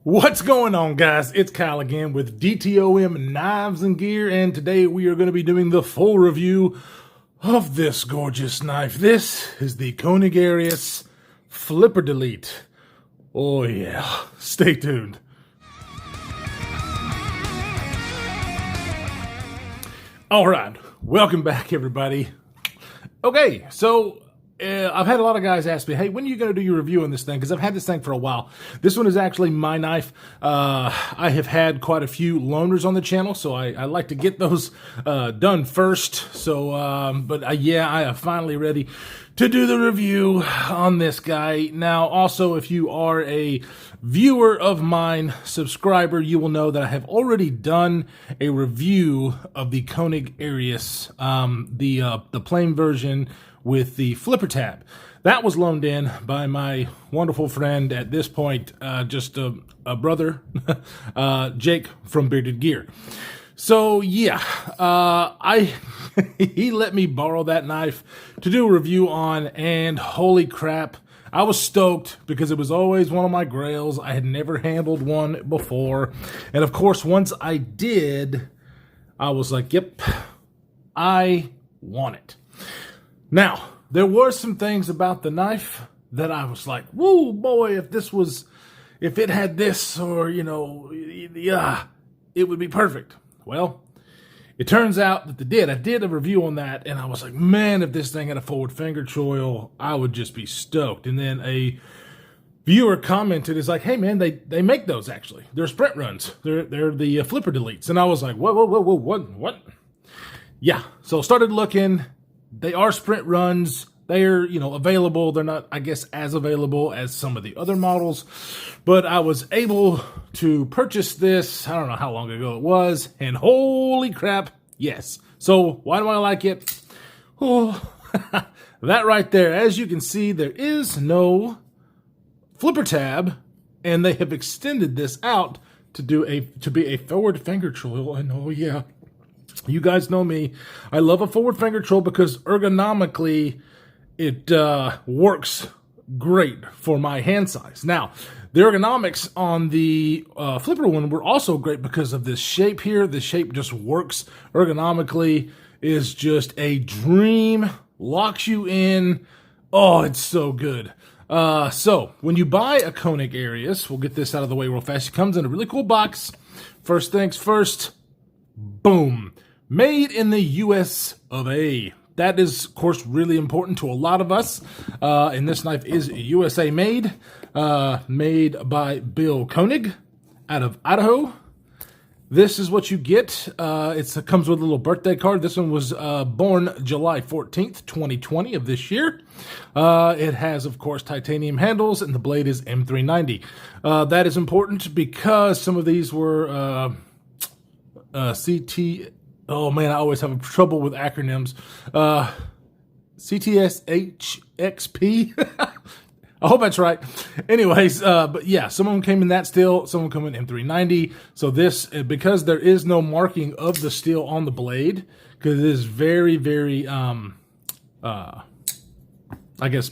What's going on, guys? It's Kyle again with DTOM Knives and Gear, and today we are going to be doing the full review of this gorgeous knife. This is the Koenig Arius Flipper Delete. Oh yeah, stay tuned. All right, welcome back, everybody. Okay, so I've had a lot of guys ask me, hey, when are you going to do your review on this thing? Because I've had this thing for a while. This one is actually my knife. I have had quite a few loaners on the channel, so I like to get those done first. So, yeah, I am finally ready to do the review on this guy. Now, also, if you are a viewer of mine, subscriber, you will know that I have already done a review of the Koenig Arius, the plain version with the flipper tab. That was loaned in by my wonderful friend at this point, just a brother, Jake from Bearded Gear. So yeah, he let me borrow that knife to do a review on, and holy crap, I was stoked because it was always one of my grails. I had never handled one before, and of course, once I did, I was like, yep, I want it. Now, there were some things about the knife that I was like, whoa, boy, if it had this, or, yeah, it would be perfect. Well, it turns out that it did. I did a review on that, and I was like, man, if this thing had a forward finger choil, I would just be stoked. And then a viewer commented, is like, hey, man, they make those, actually. They're sprint runs. They're the flipper deletes. And I was like, whoa, what? Yeah, so started looking. They are sprint runs. They're, available. They're not, I guess, as available as some of the other models. But I was able to purchase this, I don't know how long ago it was, and holy crap, yes. So why do I like it? Oh, that right there. As you can see, there is no flipper tab, and they have extended this out to be a forward finger choil. And oh yeah, you guys know me. I love a forward finger choil because ergonomically it works great for my hand size. Now, the ergonomics on the flipper one were also great because of this shape here. The shape just works ergonomically, is just a dream, locks you in. Oh, it's so good. So when you buy a Koenig Arius, we'll get this out of the way real fast. It comes in a really cool box. First things first, boom. Made in the US of A. That is, of course, really important to a lot of us. And this knife is USA made. Made by Bill Koenig out of Idaho. This is what you get. It comes with a little birthday card. This one was born July 14th, 2020 of this year. It has, of course, titanium handles, and the blade is M390. That is important because some of these were CT... Oh man, I always have trouble with acronyms. CTSHXP. I hope that's right. Anyways, but yeah, some of them came in that steel, some of them come in M390. So this, because there is no marking of the steel on the blade, because it is very, very, I guess,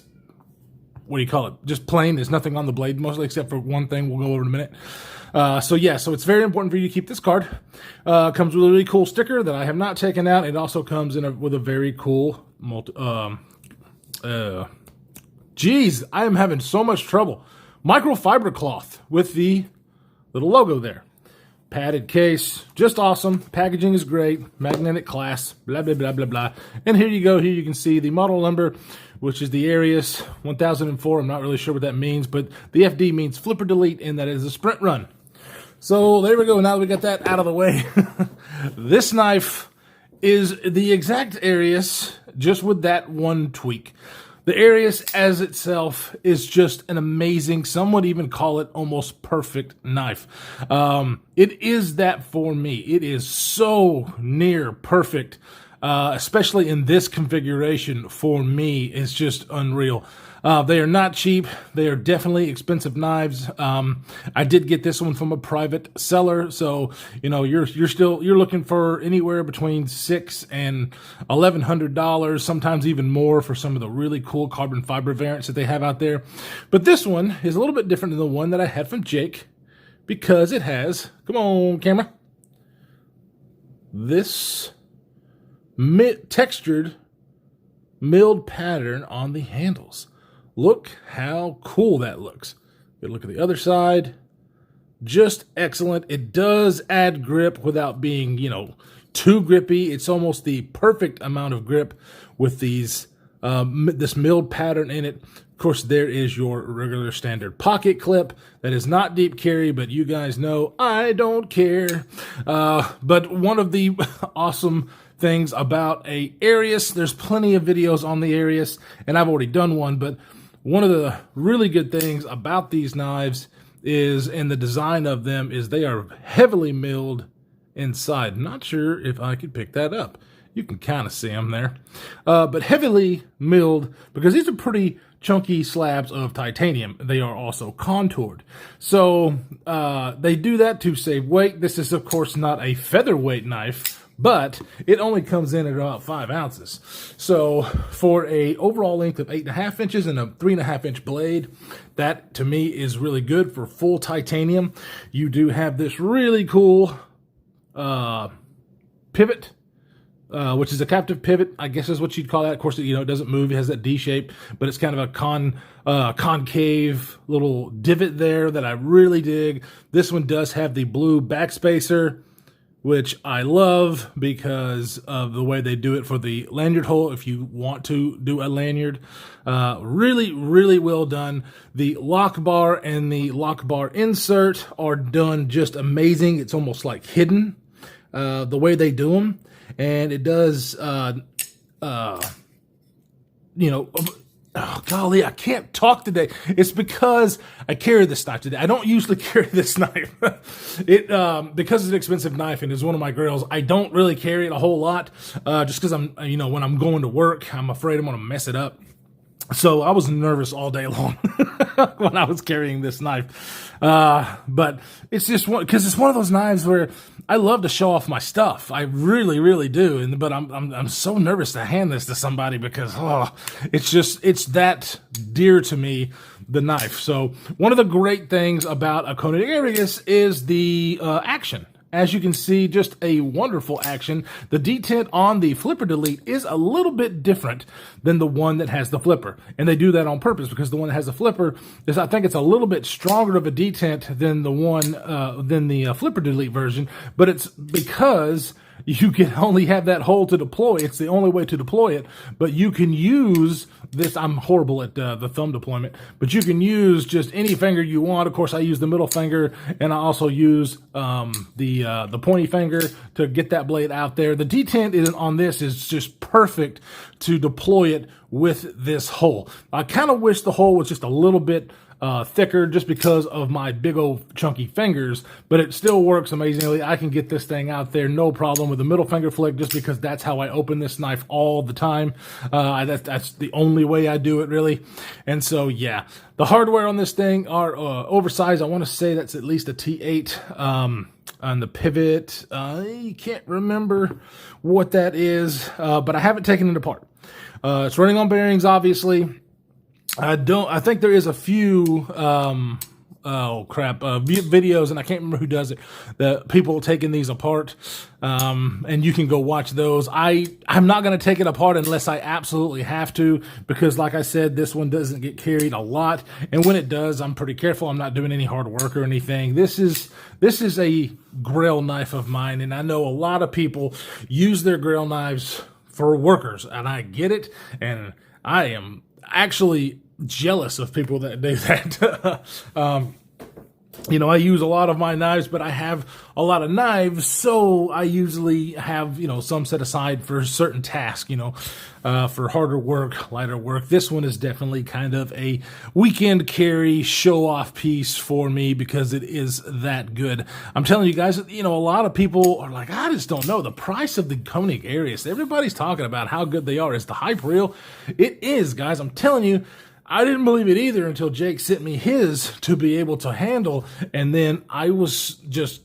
what do you call it? Just plain. There's nothing on the blade, mostly except for one thing we'll go over in a minute. So it's very important for you to keep this card. Comes with a really cool sticker that I have not taken out. It also comes with a very cool geez, I am having so much trouble. Microfiber cloth with the little logo there. Padded case, just awesome. Packaging is great. Magnetic clasp, blah, blah, blah, blah, blah. And here you go. Here you can see the model number, which is the Arius 1004. I'm not really sure what that means, but the FD means flipper delete, and that is a sprint run. So there we go. Now that we got that out of the way, this knife is the exact Arius, just with that one tweak. The Arius as itself is just an amazing, some would even call it almost perfect knife. It is that for me. It is so near perfect, especially in this configuration for me. It's just unreal. They are not cheap. They are definitely expensive knives. I did get this one from a private seller, so you're looking for anywhere between $600 and $1,100, sometimes even more for some of the really cool carbon fiber variants that they have out there. But this one is a little bit different than the one that I had from Jake, because it has, come on camera, this textured milled pattern on the handles. Look how cool that looks. Good look at the other side. Just excellent. It does add grip without being, too grippy. It's almost the perfect amount of grip with these this milled pattern in it. Of course, there is your regular standard pocket clip. That is not deep carry, but you guys know I don't care. But one of the awesome things about a Arius, there's plenty of videos on the Arius, and I've already done one, but one of the really good things about these knives is, in the design of them, is they are heavily milled inside. Not sure if I could pick that up. You can kind of see them there. But heavily milled, because these are pretty chunky slabs of titanium. They are also contoured. So they do that to save weight. This is, of course, not a featherweight knife, but it only comes in at about 5 ounces. So for a overall length of 8.5 inches and a 3.5 inch blade, that to me is really good for full titanium. You do have this really cool pivot, which is a captive pivot, I guess is what you'd call that. Of course, it doesn't move. It has that D shape, but it's kind of a concave little divot there that I really dig. This one does have the blue backspacer, which I love because of the way they do it for the lanyard hole if you want to do a lanyard. Really, really well done. The lock bar and the lock bar insert are done just amazing. It's almost like hidden, the way they do them. And it does, oh, golly, I can't talk today. It's because I carry this knife today. I don't usually carry this knife. Because it's an expensive knife and it's one of my grails, I don't really carry it a whole lot, just because I'm, when I'm going to work, I'm afraid I'm going to mess it up. So I was nervous all day long when I was carrying this knife. But it's just because it's one of those knives where I love to show off my stuff. I really, really do. But I'm so nervous to hand this to somebody because, it's that dear to me, the knife. So one of the great things about a Koenig Arius is the action. As you can see, just a wonderful action. The detent on the Flipper Delete is a little bit different than the one that has the flipper. And they do that on purpose because the one that has the flipper is, I think it's a little bit stronger of a detent than the Flipper Delete version. But it's because you can only have that hole to deploy. It's the only way to deploy it. But you can use this. I'm horrible at the thumb deployment, but you can use just any finger you want. Of course, I use the middle finger, and I also use the pointy finger to get that blade out there. The detent on this is just perfect to deploy it with this hole. I kind of wish the hole was just a little bit thicker just because of my big old chunky fingers, but it still works amazingly. I can get this thing out there no problem with a middle finger flick just because that's how I open this knife all the time. That's the only way I do it, really. And so, yeah, the hardware on this thing are oversized. I want to say that's at least a T8 on the pivot. I can't remember what that is, but I haven't taken it apart. It's running on bearings, obviously. I think there is a few, videos, and I can't remember who does it, the people taking these apart, and you can go watch those. I'm not going to take it apart unless I absolutely have to, because like I said, this one doesn't get carried a lot, and when it does, I'm pretty careful. I'm not doing any hard work or anything. This is a grail knife of mine, and I know a lot of people use their grail knives for workers, and I get it, and I am actually jealous of people that do that. I use a lot of my knives, but I have a lot of knives, so I usually have, some set aside for certain tasks, for harder work, lighter work. This one is definitely kind of a weekend carry show-off piece for me because it is that good. I'm telling you guys, a lot of people are like, I just don't know. The price of the Koenig Arius, everybody's talking about how good they are. Is the hype real? It is, guys. I'm telling you. I didn't believe it either until Jake sent me his to be able to handle, and then I was just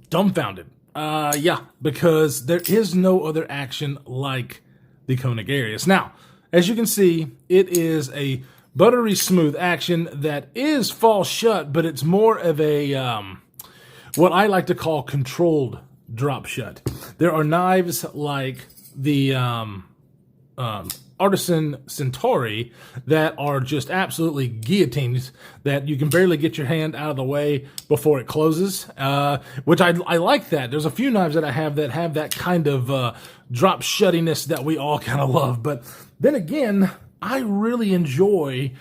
dumbfounded. Because there is no other action like the Koenig Arius. Now, as you can see, it is a buttery smooth action that is fall shut, but it's more of a what I like to call controlled drop shut. There are knives like the Artisan Centauri that are just absolutely guillotines that you can barely get your hand out of the way before it closes, which I like that. There's a few knives that I have that kind of drop shuttiness that we all kind of love. But then again, I really enjoy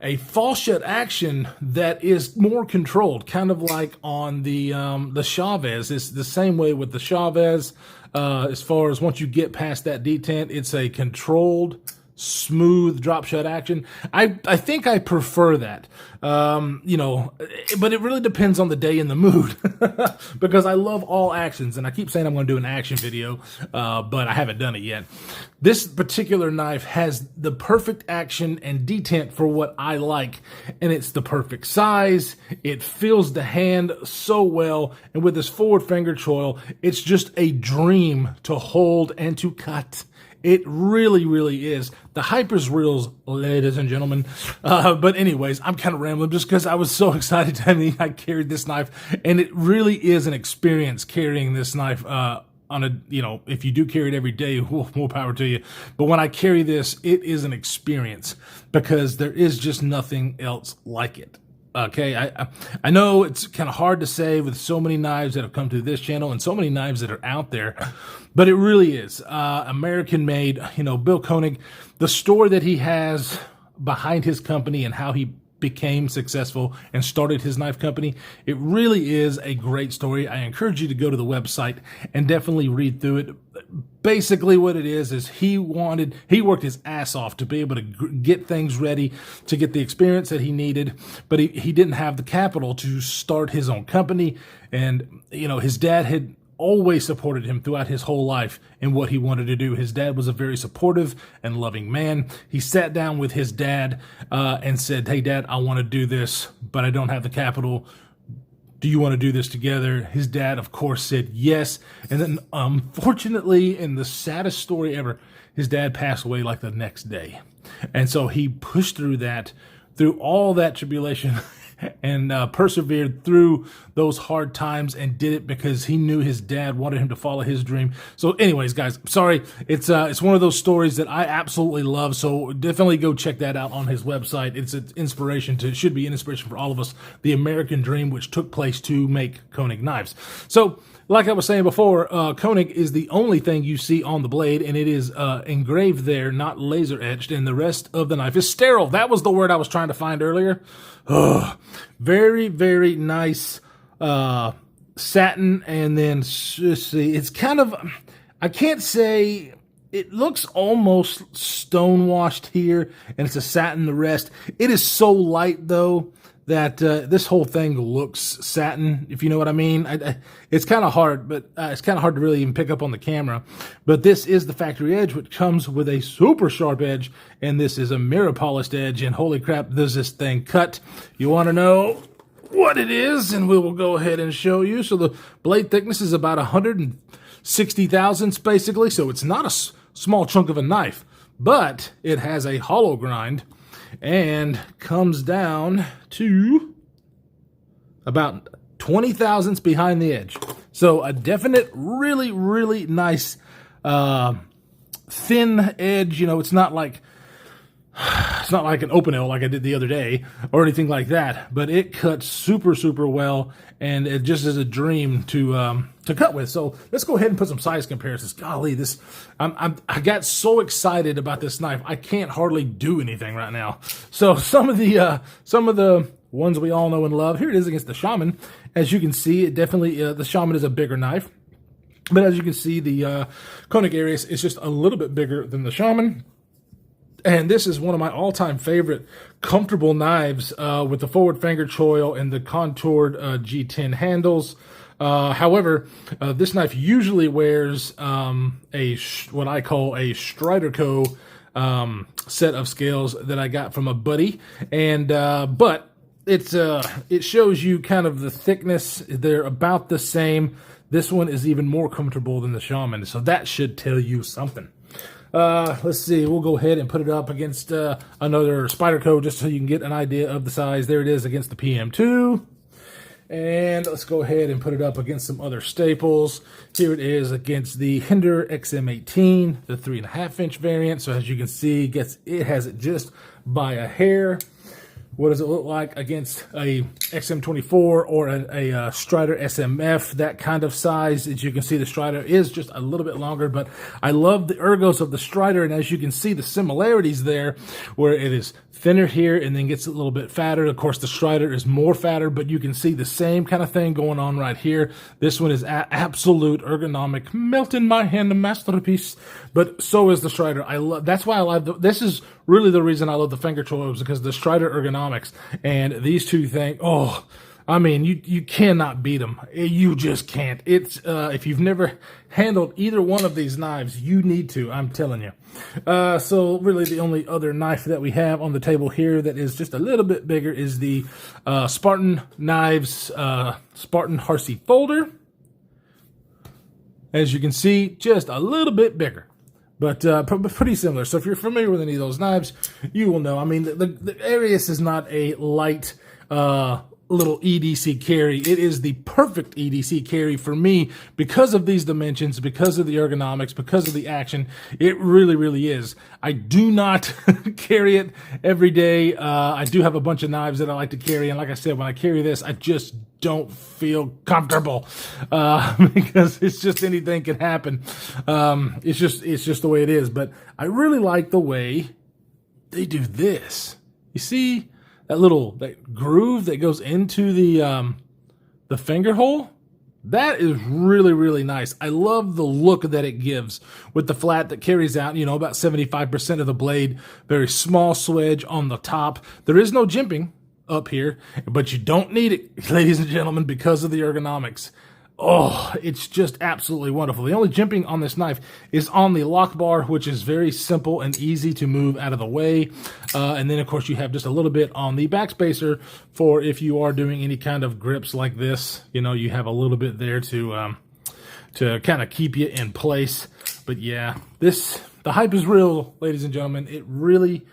a fall shut action that is more controlled, kind of like on the Chavez. It's the same way with the Chavez. As far as once you get past that detent, it's a controlled, smooth drop shut action. I think I prefer that, you know, but it really depends on the day and the mood because I love all actions, and I keep saying I'm going to do an action video, but I haven't done it yet. This particular knife has the perfect action and detent for what I like, and it's the perfect size. It fills the hand so well, and with this forward finger choil, it's just a dream to hold and to cut. It really, really is. The hyper's reels, ladies and gentlemen. But anyways, I'm kind of rambling just because I was so excited. I carried this knife, and it really is an experience carrying this knife on a, you know, if you do carry it every day, more power to you. But when I carry this, it is an experience because there is just nothing else like it. Okay, I know it's kind of hard to say with so many knives that have come to this channel and so many knives that are out there, but it really is American made. You know, Bill Koenig, the story that he has behind his company and how he became successful and started his knife company, it really is a great story. I encourage you to go to the website and definitely read through it. Basically what it is he worked his ass off to be able to get things ready, to get the experience that he needed, but he didn't have the capital to start his own company. And, you know, his dad had always supported him throughout his whole life in what he wanted to do. His dad was a very supportive and loving man. He sat down with his dad and said, "Hey, Dad, I want to do this, but I don't have the capital. Do you want to do this together?" His dad, of course, said yes. And then, unfortunately, in the saddest story ever, his dad passed away like the next day. And so he pushed through all that tribulation, and persevered through those hard times and did it because he knew his dad wanted him to follow his dream. So anyways, guys, sorry. It's one of those stories that I absolutely love. So definitely go check that out on his website. It's an inspiration it should be an inspiration for all of us. The American dream, which took place to make Koenig knives. So like I was saying before, Koenig is the only thing you see on the blade, and it is engraved there, not laser etched, and the rest of the knife is sterile. That was the word I was trying to find earlier. Very, very nice satin, and then let's see, it's kind of, I can't say, it looks almost stone washed here, and it's a satin the rest. It is so light though that this whole thing looks satin, if you know what I mean. It's kind of hard, but it's kind of hard to really even pick up on the camera. But this is the factory edge, which comes with a super sharp edge, and this is a mirror polished edge, and holy crap, does this thing cut. You want to know what it is, and we will go ahead and show you. So the blade thickness is about 160 thousandths, basically, so it's not a small chunk of a knife, but it has a hollow grind, and comes down to about 20 thousandths behind the edge. So a definite, really, really nice thin edge. You know, it's not like an open L like I did the other day or anything like that, but it cuts super, super well, and it just is a dream to cut with. So let's go ahead and put some size comparisons. Golly, I got so excited about this knife, I can't hardly do anything right now. So some of the ones we all know and love. Here it is against the Shaman. As you can see, it definitely the Shaman is a bigger knife, but as you can see, the Koenig Arius is just a little bit bigger than the Shaman. And this is one of my all-time favorite comfortable knives with the forward finger choil and the contoured G10 handles. However, this knife usually wears what I call a Striderco set of scales that I got from a buddy. And but it shows you kind of the thickness. They're about the same. This one is even more comfortable than the Shaman, so that should tell you something. Let's see, we'll go ahead and put it up against another Spyderco just so you can get an idea of the size. There it is against the PM2. And let's go ahead and put it up against some other staples. Here it is against the Hinder XM18, the 3.5-inch variant. So as you can see, it has it just by a hair. What does it look like against a XM24 or a Strider SMF, that kind of size? As you can see, the Strider is just a little bit longer, but I love the ergos of the Strider, and as you can see, the similarities there, where it is thinner here and then gets a little bit fatter. Of course, the Strider is more fatter, but you can see the same kind of thing going on right here. This one is absolute ergonomic, melt in my hand, a masterpiece, but so is the Strider. That's why I love this is really the reason I love the finger controllers, because the Strider ergonomics and these two things, oh, I mean, you cannot beat them. You just can't. It's if you've never handled either one of these knives, you need to. I'm telling you. So really, the only other knife that we have on the table here that is just a little bit bigger is the Spartan Knives Spartan Harsey Folder. As you can see, just a little bit bigger, but pretty similar. So if you're familiar with any of those knives, you will know. I mean, the Arius is not a light little EDC carry. It is the perfect EDC carry for me because of these dimensions, because of the ergonomics, because of the action. It really, really is. I do not carry it every day. I do have a bunch of knives that I like to carry, and like I said, when I carry this, I just don't feel comfortable because it's just anything can happen. It's just the way it is. But I really like the way they do this. You see that groove that goes into the finger hole? That is really, really nice. I love the look that it gives with the flat that carries out, you know, about 75% of the blade. Very small swedge on the top. There is no jimping up here, but you don't need it, ladies and gentlemen, because of the ergonomics. Oh, it's just absolutely wonderful. The only jimping on this knife is on the lock bar, which is very simple and easy to move out of the way. And then, of course, you have just a little bit on the backspacer for if you are doing any kind of grips like this. You know, you have a little bit there to kind of keep you in place. But yeah, the hype is real, ladies and gentlemen. It really,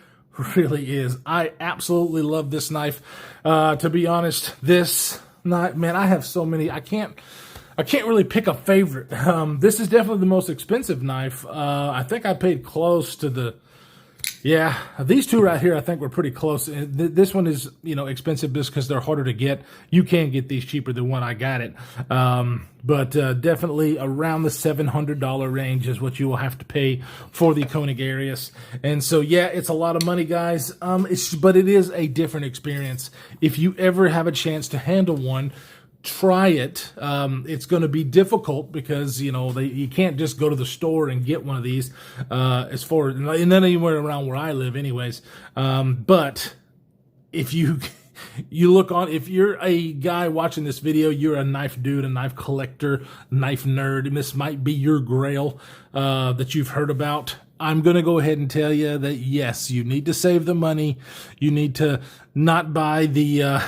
really is. I absolutely love this knife. To be honest, this knife, man, I have so many. I can't really pick a favorite. This is definitely the most expensive knife. I think I paid close to these two right here, I think were pretty close. This one is, you know, expensive just because they're harder to get. You can get these cheaper than when I got it. But definitely around the $700 range is what you will have to pay for the Koenig Arius. And so, yeah, it's a lot of money, guys. But it is a different experience. If you ever have a chance to handle one, try it. It's going to be difficult because, you know, you can't just go to the store and get one of these, as far, and not anywhere around where I live anyways. But if you look on, if you're a guy watching this video, you're a knife dude, a knife collector, knife nerd, and this might be your grail, that you've heard about. I'm going to go ahead and tell you that, yes, you need to save the money. You need to not buy the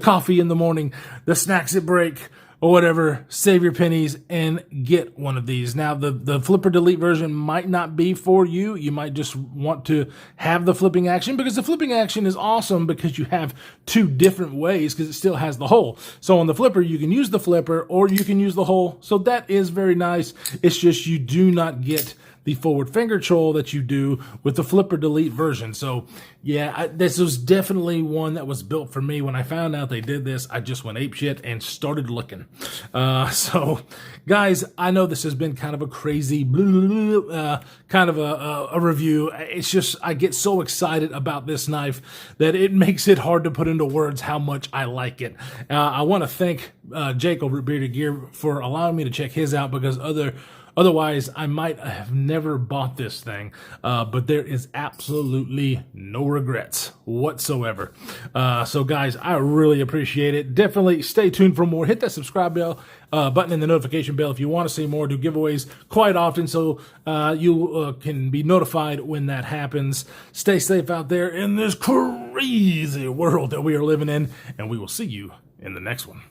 coffee in the morning, the snacks at break, or whatever. Save your pennies and get one of these. Now, the Flipper Delete version might not be for you. You might just want to have the flipping action, because the flipping action is awesome because you have two different ways, because it still has the hole. So on the Flipper, you can use the flipper or you can use the hole. So that is very nice. It's just you do not get the forward finger control that you do with the Flipper Delete version. So yeah, this was definitely one that was built for me. When I found out they did this, I just went apeshit and started looking. So guys, I know this has been kind of a crazy kind of a review. It's just, I get so excited about this knife that it makes it hard to put into words how much I like it. I want to thank Jake over at Bearded Gear for allowing me to check his out, because otherwise, I might have never bought this thing, but there is absolutely no regrets whatsoever. So guys, I really appreciate it. Definitely stay tuned for more. Hit that subscribe button and the notification bell if you want to see more. Do giveaways quite often, so you can be notified when that happens. Stay safe out there in this crazy world that we are living in, and we will see you in the next one.